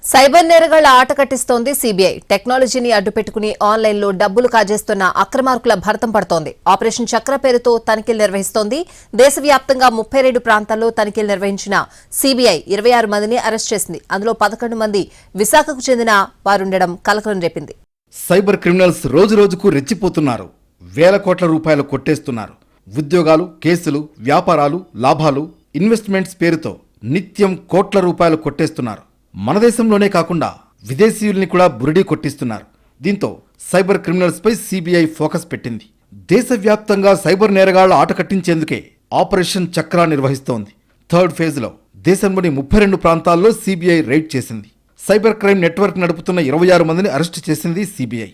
Cyber నేరగాళ్ల ఆట కట్టిస్తోంది CBI. టెక్నాలజీని అడ్డుపెట్టుకుని ఆన్లైన్లో డబ్బులు కాజేస్తున్న అక్రమార్కుల భరతం పడుతోంది. ఆపరేషన్ చక్ర పేరుతో తనిఖీలు నిర్వహిస్తోంది. దేశవ్యాప్తంగా 32 ప్రాంతాల్లో తనిఖీలు నిర్వహించిన సీబీఐ 26 మందిని అరెస్ట్ చేసింది. అందులో 11 మంది విశాఖకు చెందిన వారుండడం కలకలం రేపింది. సైబర్ క్రిమినల్స్ రోజురోజుకు రెచ్చిపోతున్నారు. వేల కోట్ల రూపాయలు కొట్టేస్తున్నారు. ఉద్యోగాలు, కేసులు, వ్యాపారాలు, లాభాలు, ఇన్వెస్ట్మెంట్స్ పేరుతో నిత్యం కోట్ల రూపాయలు కొట్టేస్తున్నారు. మన దేశంలోనే కాకుండా విదేశీయుల్ని కూడా బురిడీ కొట్టిస్తున్నారు. దీంతో సైబర్ క్రిమినల్స్ పై సీబీఐ ఫోకస్ పెట్టింది. దేశవ్యాప్తంగా సైబర్ నేరగాళ్ల ఆట కట్టించేందుకే ఆపరేషన్ చక్ర నిర్వహిస్తోంది. థర్డ్ ఫేజ్లో దేశంలోని 32 ప్రాంతాల్లో సీబీఐ రైడ్ చేసింది. సైబర్ క్రైమ్ నెట్వర్క్ నడుపుతున్న 26 మందిని అరెస్టు చేసింది సీబీఐ.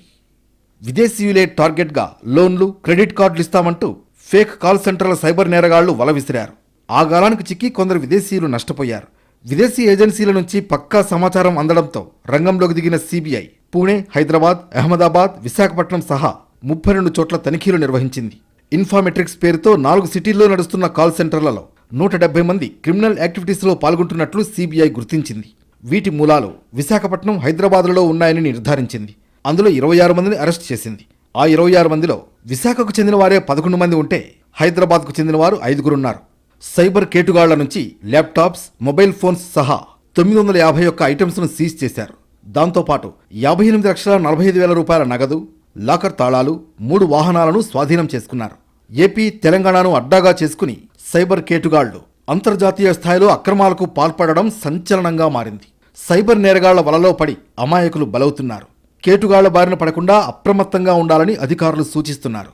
విదేశీయులే టార్గెట్గా లోన్లు, క్రెడిట్ కార్డులు ఇస్తామంటూ ఫేక్ కాల్ సెంటర్ల సైబర్ నేరగాళ్లు వల విసిరారు. ఆ గాలానికి చిక్కి కొందరు విదేశీయులు నష్టపోయారు. విదేశీ ఏజెన్సీల నుంచి పక్కా సమాచారం అందడంతో రంగంలోకి దిగిన సీబీఐ పూణే, హైదరాబాద్, అహ్మదాబాద్, విశాఖపట్నం సహా 32 చోట్ల తనిఖీలు నిర్వహించింది. ఇన్ఫామెట్రిక్స్ పేరుతో 4 సిటీల్లో నడుస్తున్న కాల్ సెంటర్లలో 170 మంది క్రిమినల్ యాక్టివిటీస్లో పాల్గొంటున్నట్లు సీబీఐ గుర్తించింది. వీటి మూలాలు విశాఖపట్నం, హైదరాబాద్లలో ఉన్నాయని నిర్ధారించింది. అందులో 26 మందిని అరెస్ట్ చేసింది. ఆ 26 మందిలో విశాఖకు చెందిన వారే 11 మంది ఉంటే హైదరాబాద్కు చెందిన వారు 5 సైబర్ కేటుగాళ్ల నుంచి ల్యాప్టాప్స్, మొబైల్ ఫోన్స్ సహా 951 ఐటమ్స్ను సీజ్ చేశారు. దాంతోపాటు 58,45,000 రూపాయల నగదు, లాకర్ తాళాలు, 3 వాహనాలను స్వాధీనం చేసుకున్నారు. ఏపీ, తెలంగాణను అడ్డాగా చేసుకుని సైబర్ కేటుగాళ్లు అంతర్జాతీయ స్థాయిలో అక్రమాలకు పాల్పడడం సంచలనంగా మారింది. సైబర్ నేరగాళ్ల వలలో పడి అమాయకులు బలవుతున్నారు. కేటుగాళ్ల బారిన పడకుండా అప్రమత్తంగా ఉండాలని అధికారులు సూచిస్తున్నారు.